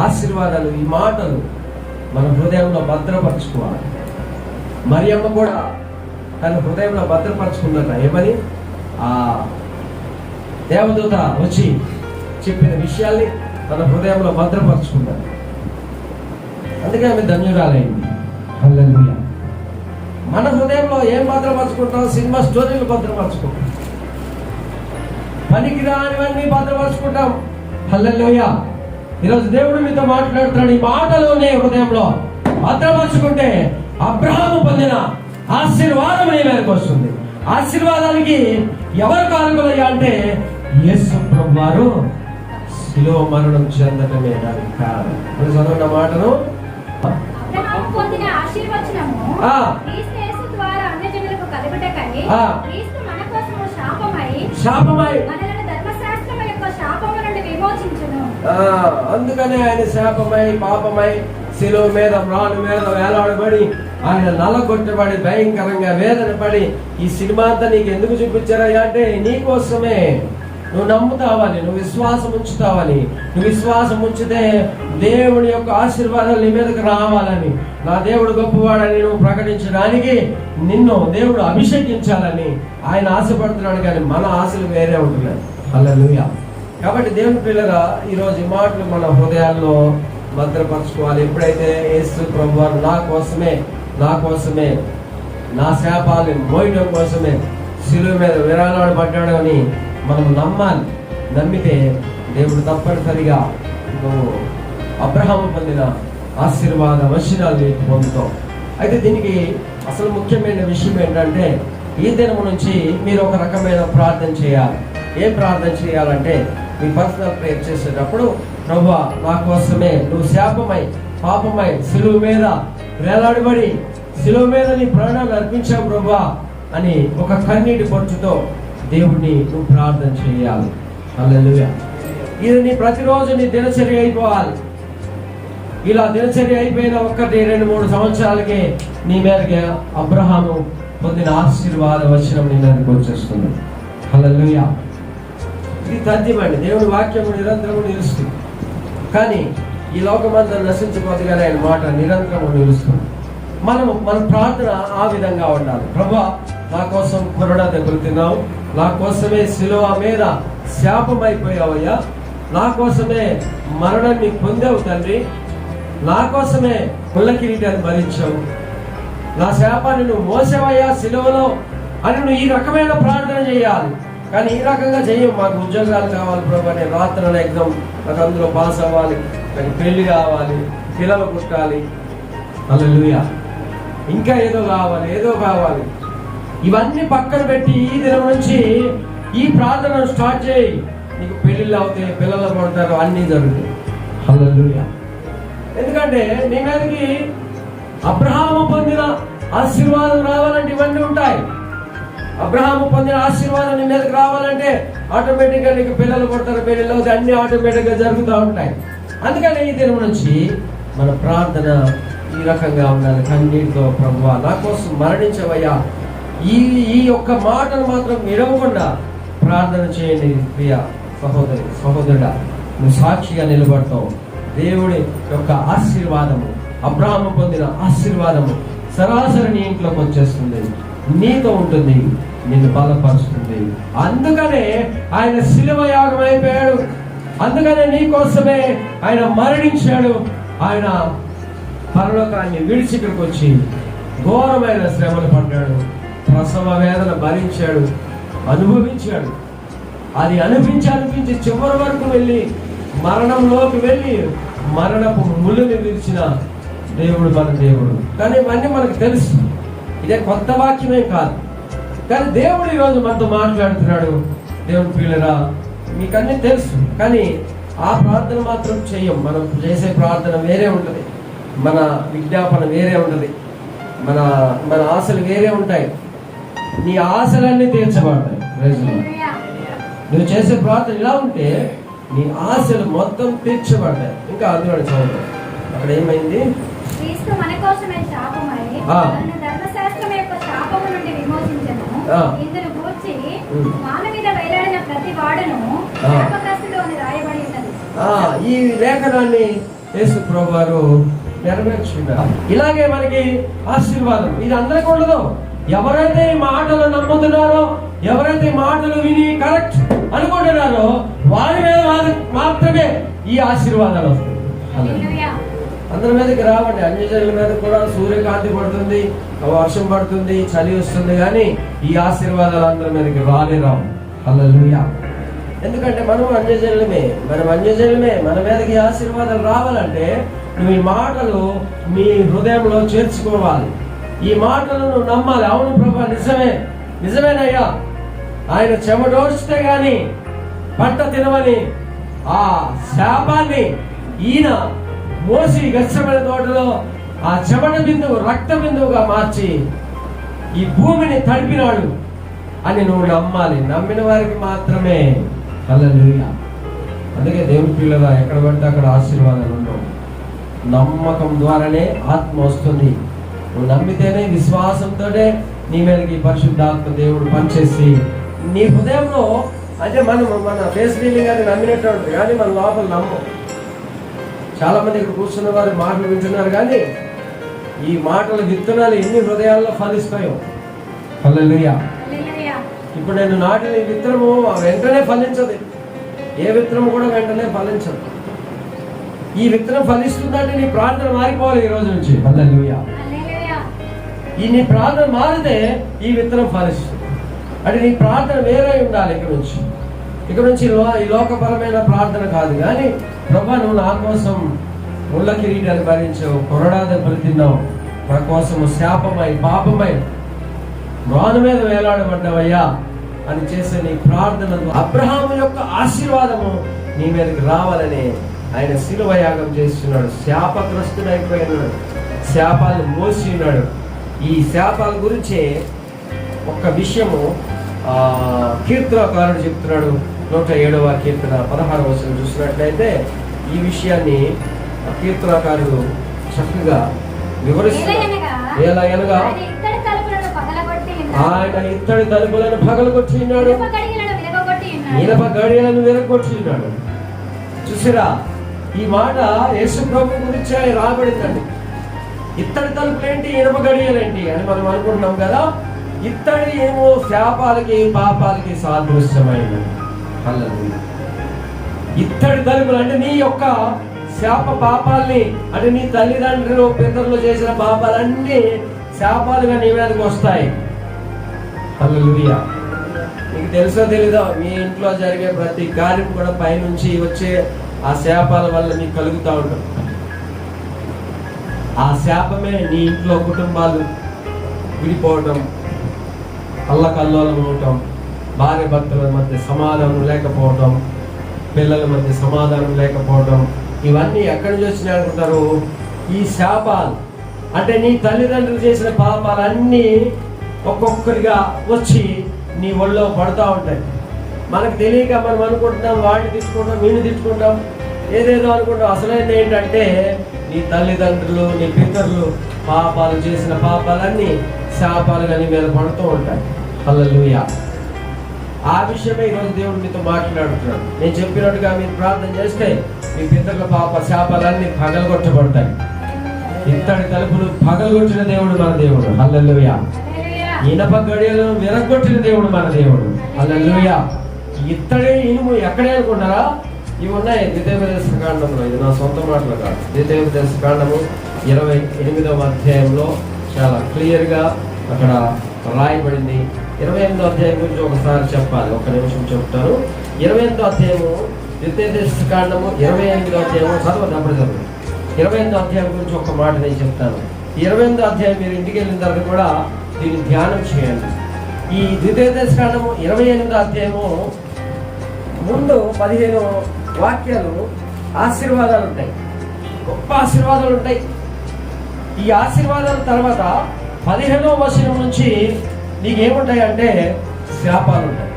ఆశీర్వాదాలు, ఈ మాటలు మన హృదయంలో భద్రపరచుకోవాలి. మరియమ్మ కూడా తన హృదయంలో భద్రపరచుకున్నట. ఏమని? ఆ దేవదూత వచ్చి చెప్పిన విషయాల్ని తన హృదయంలో భద్రపరచుకున్నాడు. అందుకే ఆమె ధన్యురాలైంది. హల్లెలూయా. మన హృదయంలో ఏం భద్రపరచుకుంటాం? సినిమా స్టోరీలు భద్రపరచుకుంటాం, పనికిరానివన్నీ భద్రపరచుకుంటాం. హల్లెలూయా. ఈరోజు దేవుడు మీతో మాట్లాడుతున్నాడు. ఈ మాటలోనే హృదయంలో భద్రపరచుకుంటే అబ్రహాము పొందిన ఆశీర్వాదం నీ మీదకి వస్తుంది. ఆశీర్వాదానికి ఎవరు కారకులయ్యా అంటే యేసు ప్రభువారు శిలువ మరణం చెందటమే దానికి కారణం. చదువున్న మాటను అందుకనే ఆయన శాపమై పాపమై శిలువ మీద మ్రాను మీద వేలాడబడి ఆయన నల్లగొట్టబడి భయంకరంగా వేదన పడి ఈ సినిమా అంతా నీకు ఎందుకు చూపించారయ్యా అంటే నీకోసమే. నువ్వు నమ్ముతావని, నువ్వు విశ్వాసం ఉంచుతావని. నువ్వు విశ్వాసం ఉంచితే దేవుడి యొక్క ఆశీర్వాదాలు నీ మీదకి రావాలని, నా దేవుడు గొప్పవాడని నువ్వు ప్రకటించడానికి నిన్ను దేవుడు అభిషేకించాలని ఆయన ఆశపడుతున్నాడు. కానీ మన ఆశలు వేరే ఉంటున్నాయి. హల్లెలూయా. కాబట్టి దేవుని పిల్లరా, ఈరోజు ఈ మాటలు మన హృదయాల్లో భద్రపరచుకోవాలి. ఎప్పుడైతే యేసు ప్రభువారు నా కోసమే నా శాపాన్ని మోయడం కోసమే శిలువ మీద విరాళపడ్డాడు అని మనం నమ్మాలి. నమ్మితే దేవుడు తప్పనిసరిగా నువ్వు అబ్రహాము పొందిన ఆశీర్వాద వచనాలు పొందుతావు. అయితే దీనికి అసలు ముఖ్యమైన విషయం ఏంటంటే, ఈ దినం నుంచి మీరు ఒక రకమైన ప్రార్థన చేయాలి. ఏం ప్రార్థన చేయాలంటే, మీ పర్సనల్ ప్రేయర్ చేసేటప్పుడు, ప్రభువా నా కోసమే నువ్వు శాపమై పాపమై శిలువ మీద వేలాడబడి శిలువ మీద నీ ప్రాణాలు అర్పించావు ప్రభువా అని ఒక కన్నీటి పొట్టుతో దేవుడిని నువ్వు ప్రార్థన చేయాలి. హల్లెలూయా. ఇది నీ ప్రతిరోజు నీ దినచర్య అయిపోవాలి. ఇలా దినచర్య అయిపోయిన 1-2-3 సంవత్సరాలకే నీ మీదకి అబ్రహాము పొందిన ఆశీర్వాద వచనం నీ మీదకి వచ్చేస్తుంది. హల్లెలూయా. ఇది తథ్యమండి. దేవుడి వాక్యము నిరంతరము నిలుస్తుంది. కానీ ఈ లోకమంతా నశించిపోతే ఆయన మాట నిరంతరము నిలుస్తుంది. మన ప్రార్థన ఆ విధంగా ఉండాలి. ప్రభువా నా కోసం కొరడా దెబ్బలుతున్నావు, నా కోసమే శిలువ మీద శాపమైపోయావయ్యా, నా కోసమే మరణాన్ని పొందావు తండ్రి, నా కోసమే ముళ్ళ కిరీటాన్ని భరించావు, నా శాపాన్ని నువ్వు మోసావయ్యా శిలువలో అని నువ్వు ఈ రకమైన ప్రార్థన చేయాలి. కానీ ఈ రకంగా చెయ్యం. మాకు ఉద్యోగాలు కావాలి ప్రభు, నేను రాత్రుల ఎగ్జామ్, నాకు అందులో పాస్ అవ్వాలి, నాకు పెళ్లి కావాలి, పిల్లలు పుట్టాలి, హల్లెలూయా, ఇంకా ఏదో కావాలి. ఇవన్నీ పక్కన పెట్టి ఈ దినం నుంచి ఈ ప్రార్థనను స్టార్ట్ చేయి. నీకు పెళ్లిళ్ళు అవుతాయి, పిల్లలు పడతారు, అన్నీ జరుగుతాయి. హల్లెలూయా. ఎందుకంటే నీ మీదకి అబ్రహాము పొందిన ఆశీర్వాదం రావాలంటే ఇవన్నీ ఉంటాయి. అబ్రహాము పొందిన ఆశీర్వాదం నీ మీదకి రావాలంటే ఆటోమేటిక్గా నీకు పిల్లలు పుడతారు, పెళ్ళిళ్ళు అవుతాయి, అన్ని ఆటోమేటిక్గా జరుగుతూ ఉంటాయి. అందుకని ఈ దినం నుంచి మన ప్రార్థన ఈ రకంగా ఉండాలి. కన్నీటితో, ప్రభువా నా కోసం మరణించవయ్యా, ఈ యొక్క మాటను మాత్రం విడవకుండా ప్రార్థన చేయండి. ప్రియ సహోదరుడా, నువ్వు సాక్షిగా నిలబడతావు. దేవుడి యొక్క ఆశీర్వాదము, అబ్రహాము పొందిన ఆశీర్వాదము సరాసరి నీ ఇంట్లోకి వచ్చేస్తుంది, నీతో ఉంటుంది, నిన్ను బలపరుస్తుంది. అందుకనే ఆయన శిలువ యాగం అయిపోయాడు. అందుకనే నీ కోసమే ఆయన మరణించాడు. ఆయన పరలోకాన్ని విడిచి ఇక్కడికి వచ్చి ఘోరమైన శ్రమలు పడ్డాడు, ప్రసవ వేదన భరించాడు, అనుభవించాడు. అది అనిపించి చివరి వరకు వెళ్ళి మరణంలోకి వెళ్ళి మరణపు ముళ్ళుని విరిచిన దేవుడు మన దేవుడు. కానీ ఇవన్నీ మనకు తెలుసు, ఇదే కొత్త వాక్యమే కాదు. కానీ దేవుడు ఈరోజు మనతో మాట్లాడుతున్నాడు. దేవుని పిల్లరా, మీకన్నీ తెలుసు, కానీ ఆ ప్రార్థన మాత్రం చెయ్యం. మనం చేసే ప్రార్థన వేరే ఉంటుంది, మన విజ్ఞాపన వేరే ఉంటుంది, మన మన ఆశలు వేరే ఉంటాయి. నీ ఆశలన్నీ తీర్చబడతాయి. నువ్వు చేసే ప్రార్థన ఇలా ఉంటే నీ ఆశలు మొత్తం తీర్చబడతాయి. ఇంకా అందులో చదువు, అక్కడ ఏమైంది? క్రీస్తు మన కోసమే శాపమై నన్ను ధర్మశాస్త్రం యొక్క శాపము నుండి విమోచించెను. ఇందును గూర్చి మాన మీద వేలాడిన ప్రతి వాడును శాపగ్రస్తుడు అని రాయబడి ఉన్నది. ఈ లేఖనాన్ని యేసు ప్రభువారు నెరవేర్చుకున్నారు. ఇలాగే మనకి ఆశీర్వాదం ఇది అందరికీ ఉండదు. ఎవరైతే ఈ మాటలు నమ్ముతున్నారో, ఎవరైతే మాటలు విని కరెక్ట్ అనుకుంటున్నారో వారి మీద మాత్రమే ఈ ఆశీర్వాదాలు వస్తాయి. అందరి మీదకి రావండి. అన్యజనుల మీద కూడా సూర్యకాంతి పడుతుంది, వర్షం పడుతుంది, చలి వస్తుంది, కానీ ఈ ఆశీర్వాదాలు అందరి మీదకి రావు. హల్లెలూయా. ఎందుకంటే మనం అన్యజనులమే. మన మీదకి ఆశీర్వాదాలు రావాలంటే నువ్వు ఈ మాటలు నీ హృదయంలో చేర్చుకోవాలి. ఈ మాటలు నువ్వు నమ్మాలి. అవును ప్రభా, నిజమేనయ్యా, ఆయన చెమటోడిస్తే గాని పంట తినవని ఆ శాపాన్ని ఈయన మోసి గచ్చమైన తోటలో ఆ చెమట బిందువు రక్త బిందువుగా మార్చి ఈ భూమిని తడిపినాడు అని నువ్వు నమ్మాలి. నమ్మిన వారికి మాత్రమే. హల్లెలూయా. అందుకే దేవుని పిల్లగా ఎక్కడ పడితే అక్కడ ఆశీర్వాదాలు ఉండవు. నమ్మకం ద్వారానే ఆత్మ వస్తుంది. నువ్వు నమ్మితేనే, విశ్వాసంతోనే నీ మీదకి పరిశుద్ధాత్మ దేవుడు పనిచేసి నీ హృదయంలో, అంటే మన ఫేస్ ఫీలింగ్ అని నమ్మినట్టు ఉంటుంది, కానీ మన లోపల నమ్మం. చాలా మంది ఇక్కడ కూర్చున్న వారు మాటలు వింటున్నారు, కానీ ఈ మాటల విత్తనాలు ఎన్ని హృదయాల్లో ఫలిస్తాయో. హల్లెలూయా. ఇప్పుడు నేను నాటిన ఈ విత్తనము వెంటనే ఫలించదు. ఏ విత్తనము కూడా వెంటనే ఫలించదు. ఈ విత్తనం ఫలిస్తుందంటే నీ ప్రార్థన మారిపోవాలి ఈ రోజు నుంచి. హల్లెలూయా. ఈ నీ ప్రార్థన మారితే ఈ విత్తనం ఫలిస్తుంది. అంటే నీ ప్రార్థన వేరే ఉండాలి. ఇక్కడ నుంచి ఈ లోకపరమైన ప్రార్థన కాదు, కానీ ప్రభా నువ్వు నా కోసం ముళ్ళ కిరీటాన్ని భరించావు, కొరడా దెబ్బలు తిన్నావు, నా కోసము శాపమై పాపమై రాను మీద వేలాడబడ్డావయ్యా అని చేసే నీ ప్రార్థన అబ్రహాము యొక్క ఆశీర్వాదము నీ మీదకి రావాలని ఆయన శిలువ యాగం చేస్తున్నాడు. శాపగ్రస్తుడైపోయినాడు, శాపాలను మోసి ఉన్నాడు. ఈ శాపాల గురించే ఒక్క విషయము కీర్తనకారుడు చెప్తున్నాడు. 107వ కీర్తన 16వ వచనం చూసినట్లయితే ఈ విషయాన్ని కీర్తనకారుడు చక్కగా వివరిస్తున్నాడు. ఎలాగనగా ఆయన ఇత్తడి తలుపులను పగలగొట్టి ఉన్నాడు, ఇనప గడియలను విరగొట్టి ఉన్నాడు. చూసిరా, ఈ మాట యేసు ప్రభు గురించి రాబడిందండి. ఇత్తడి తలుపులేంటి, ఇనప గడియలేంటి అని మనం అనుకుంటున్నాం కదా. ఇత్తడి ఏమో శాపాలకి పాపాలకి సాదృశ్యమైనది. హల్లెలూయా. ఇత్తడి తలుపులు అంటే నీ యొక్క శాప పాపాలని, అంటే నీ తల్లిదండ్రులు పితరులు చేసిన పాపాలన్నీ శాపాలుగా నీ మీదకి వస్తాయి. హల్లెలూయా. నీకు తెలుసో తెలీదో, మీ ఇంట్లో జరిగే ప్రతి కార్యం కూడా పైనుంచి వచ్చే ఆ శాపాల వల్ల నీకు కలుగుతూ ఉంటుంది. ఆ శాపమే నీ ఇంట్లో కుటుంబాలు విడిపోవటం, అల్లకల్లోలం అవటం, భార్య భర్తల మధ్య సమాధానం లేకపోవటం, పిల్లల మధ్య సమాధానం లేకపోవటం, ఇవన్నీ ఎక్కడి నుంచి వచ్చినాయి అనుకుంటారు? ఈ శాపాలు. అంటే నీ తల్లిదండ్రులు చేసిన పాపాలన్నీ ఒక్కొక్కరిగా వచ్చి నీ ఒళ్ళో పడుతూ ఉంటాయి. మనకు తెలియక మనం అనుకుంటున్నాం, వాడిని తిట్టుకుంటాం, వీడిని తిట్టుకుంటాం, ఏదేదో అనుకుంటాం. అసలైంది ఏంటంటే నీ తల్లిదండ్రులు, నీ పితరులు పాపాలు చేసిన పాపాలన్నీ శాపాలుగా నీ మీద పడుతూ ఉంటాయి. హల్లెలూయా. ఆ విషయమే ఈరోజు దేవుడు మీతో మాట్లాడుతున్నాడు. నేను చెప్పినట్టుగా మీరు ప్రార్థన చేస్తే మీ పితరుల పాప శాపాలన్నీ పగలగొట్టబడతాయి. ఇత్తడి తలుపులు పగలగొట్టిన దేవుడు మన దేవుడు. హల్లెలూయా. ఇనప గడియలను విరగొట్టిన దేవుడు మన దేవుడు. హల్లెలూయా. ఇత్తడి ఇనుము ఎక్కడే అనుకుంటారా? ఇవి ఉన్నాయి ద్వితీయోపదేశ కాండంలో. ఇది నా సొంత మాటలు కాదు. ద్వితీయోపదేశ కాండము 28వ అధ్యాయంలో చాలా క్లియర్గా అక్కడ రాయబడింది. 28వ అధ్యాయం గురించి ఒకసారి చెప్పాలి, ఒక నిమిషం చెప్తాను. 28వ అధ్యాయము ద్వితీయోపదేశ కాండము 28వ అధ్యాయము చదవండి. 28వ అధ్యాయం గురించి ఒక మాట నేను చెప్తాను. 28వ అధ్యాయం మీరు ఇంటికి వెళ్ళిన తర్వాత కూడా దీన్ని ధ్యానం చేయండి. ఈ ద్వితీయోపదేశ కాండము 28వ అధ్యాయము ముందు 15 వాక్యాలు ఆశీర్వాదాలు ఉంటాయి, గొప్ప ఆశీర్వాదాలు ఉంటాయి. ఈ ఆశీర్వాదాల తర్వాత 15వ వచనం నుంచి నీకేముంటాయి అంటే శాపాలు ఉంటాయి.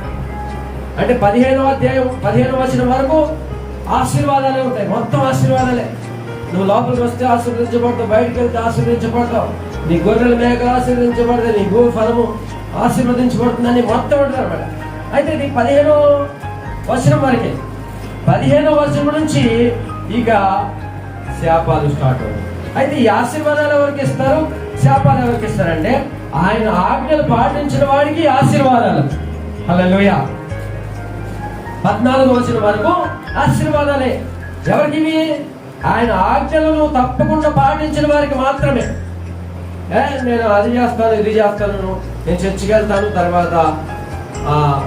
అంటే 15వ అధ్యాయం 15వ వచనం వరకు ఆశీర్వాదాలే ఉంటాయి, మొత్తం ఆశీర్వాదాలే. నువ్వు లోపలికి వస్తే ఆశీర్వదించబడతావు, బయటకు వెళ్తే ఆశీర్వదించబడతావు, నీ గొర్రెల మేకలు ఆశీర్వదించబడతాయి, నీ భూ ఫలము ఆశీర్వదించబడుతుందని మొత్తం ఉంటుంది అనమాట. అయితే ఇది 15వ వచనం వరకే. 15వ వచనం నుంచి ఇక శాపాలు స్టార్ట్ అవుతాయి. అయితే ఈ ఆశీర్వాదాలు ఎవరికి ఇస్తారు, శాపాలు ఎవరికి ఇస్తారంటే ఆయన ఆజ్ఞలు పాటించిన వాడికి ఆశీర్వాదాలు. హల్లెలూయా. 14వ వచనం వరకు ఆశీర్వాదాలే. ఎవరికి? ఆయన ఆజ్ఞలను తప్పకుండా పాటించిన వారికి మాత్రమే. నేను అది చేస్తాను, ఇది చేస్తాను, నేను చర్చికి వెళ్తాను, తర్వాత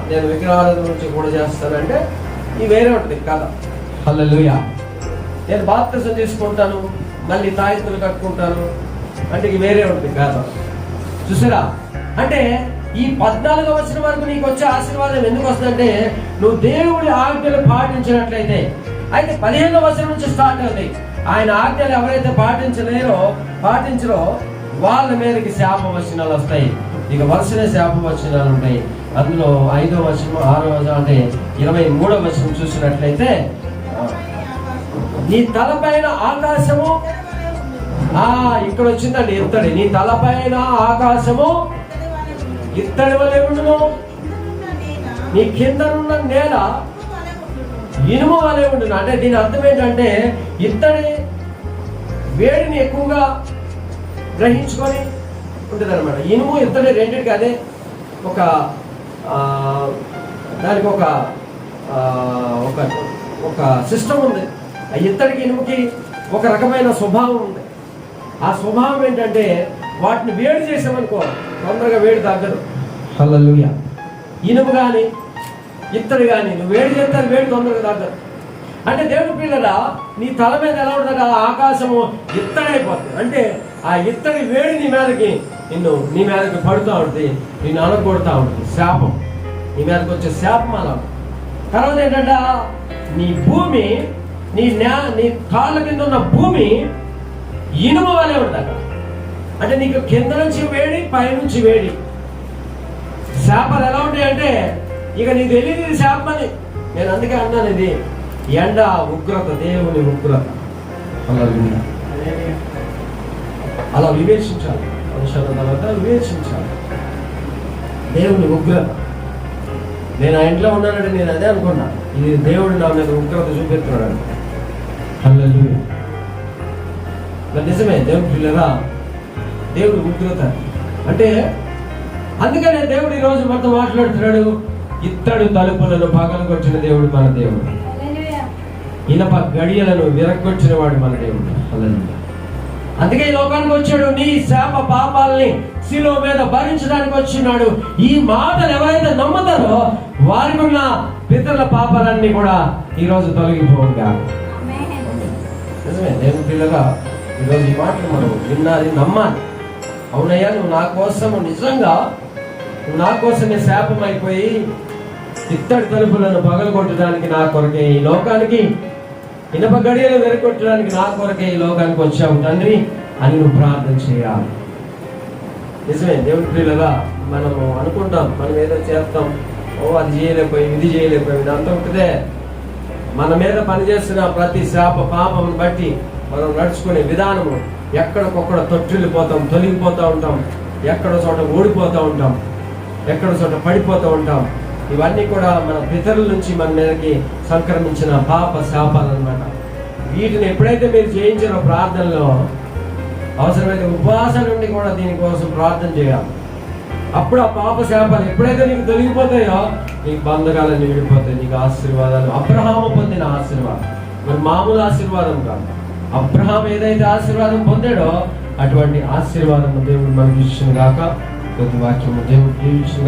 నేను విగ్రహాల గురించి కూడా చేస్తానంటే ఇది వేరే ఉంటుంది కదా. హల్లెలూయా. నేను బాప్తిసం తీసుకుంటాను, మళ్ళీ తాయెత్తులు కట్టుకుంటాను అంటే ఇది వేరే ఉంటుంది కదా. చూసారా? అంటే ఈ 14వ వచనం వరకు నీకు వచ్చే ఆశీర్వాదం ఎందుకు వస్తుందంటే నువ్వు దేవుడి ఆజ్ఞలు పాటించినట్లయితే. అయితే 15వ వచనం నుంచి స్టార్ట్ అవుతాయి. ఆయన ఆజ్ఞలు ఎవరైతే పాటించరో వాళ్ళ మీదకి శాప వచనాలు వస్తాయి. ఇక వరుసనే శాప వచనాలు ఉంటాయి. అందులో 5వ వచనం, 6వ వచనం అంటే 23వ వచనం చూసినట్లయితే నీ తలపైన ఆకాశము, ఇక్కడ వచ్చిందండి ఇత్తడి. నీ తలపైన ఆకాశము ఇత్తడి వలె ఉండును, నీ కిందనున్న నేల ఇనుము వలె ఉండును. అంటే దీని అర్థం ఏంటంటే ఇత్తడి వేడిని ఎక్కువగా గ్రహించుకొని ఉంటుంది అనమాట. ఇనుము ఇత్తడి రెండింటికి అదే ఒక దానికి ఒక సిస్టమ్ ఉంది. ఆ ఇత్తడికి ఇనుముకి ఒక రకమైన స్వభావం ఉంది. ఆ స్వభావం ఏంటంటే వాటిని వేడి చేసామనుకో తొందరగా వేడి తగ్గదు. హల్లెలూయా. ఇనుము కానీ ఇత్తడి కానీ నువ్వు వేడి చేస్తే వేడి తొందరగా తగ్గదు. అంటే దేవుడి పిల్లల నీ తల మీద ఎలా ఉంటుంది? ఆ ఆకాశము ఇత్తడైపోతుంది. అంటే ఆ ఇత్తడి వేడి నీ మీదకి పడుతూ ఉంటుంది, నిన్ను అనగొడుతూ ఉంటుంది. శాపం నీ మీదకి వచ్చే శాపం అలా. తర్వాత ఏంటంటే నీ భూమి, నీ కాళ్ళ కింద ఉన్న భూమి ఇనుము వలె ఉంటుంది. అంటే నీకు కింద నుంచి వేడి, పైనుంచి వేడి. శాపాలు ఎలా ఉంటాయంటే ఇక నీకు తెలియదు శాపం అని. నేను అందుకే అన్నాను, ఇది ఎండ ఉగ్రత, దేవుని ఉగ్రత. అలా వివేచించాలి. అంశాల తర్వాత వివేచించాలి దేవుని ఉగ్రత. నేను ఆ ఇంట్లో ఉన్నానంటే నేను అదే అనుకున్నా, ఇది దేవుడు నా మీద ఉగ్రత చూపెడుతున్నాడు. హల్లెలూయా. నిజమే దేవుడి పిల్లరా, దేవుడి ఉగ్రత అంటే. అందుకనే దేవుడు ఈరోజు మనతో మాట్లాడుతున్నాడు. ఇత్తడి తలుపులను పగలగొట్టిన దేవుడు మన దేవుడు, ఇనప గడియలను విరగొట్టిన వాడు మన దేవుడు. హల్లెలూయా. అందుకే ఈ లోకానికి వచ్చాడు, నీ శాప పాపాలని శిలువ మీద భరించడానికి వచ్చినాడు. ఈ మాటలు ఎవరైతే నమ్ముతారో వారికి ఉన్న పితరుల పాపాలన్నీ కూడా ఈరోజు తొలగిపోగా. నిజమే దేవుని పిల్లగా ఈరోజు ఈ మాటలు మనం విన్నాది, నమ్మాలి. అవునయ్యా, నువ్వు నా కోసం నిజంగా నా కోసమే శాపం అయిపోయి ఇత్తడి తలుపులను పగలగొట్టడానికి నా కొరకే ఈ లోకానికి, ఇనప గడియలు వెరగొట్టడానికి నా కొరకే ఈ లోకానికి వచ్చావు తండ్రి అని నువ్వు ప్రార్థన చేయాలి. నిజమే దేవుడి ప్రియులగా మనము అనుకుంటాం, మనం ఏదో చేస్తాం, ఓ అది చేయలేకపోయి ఇది చేయలేకపోయి, ఇదంతా ఉంటుందే. మన మీద పనిచేస్తున్న ప్రతి శాప పాపం బట్టి మనం నడుచుకునే విధానము ఎక్కడికొక్కడ తొట్టిల్లిపోతాం, తొలగిపోతూ ఉంటాం, ఎక్కడో చోట ఓడిపోతూ ఉంటాం, ఎక్కడో చోట పడిపోతూ ఉంటాం. ఇవన్నీ కూడా మన పితరుల నుంచి మన మీదకి సంక్రమించిన పాప శాపాలు అన్నమాట. వీటిని ఎప్పుడైతే మీరు జయించారో ప్రార్థనలో, అవసరమైతే ఉపవాసం నుండి కూడా దీనికోసం ప్రార్థన చేయాలి. అప్పుడు ఆ పాప శాపాలు ఎప్పుడైతే నీకు తొలగిపోతాయో నీకు బంధకాలన్నీ విడిపోతాయి, నీకు ఆశీర్వాదాలు. అబ్రహాము పొందిన ఆశీర్వాదం మరి మామూలు ఆశీర్వాదం కాదు. అబ్రహాం ఏదైతే ఆశీర్వాదం పొందాడో అటువంటి ఆశీర్వాదం దేవుడు మనకి ఇచ్చిన గాక. ప్రతి వాక్యము దేవుడు దీవించిన గాక.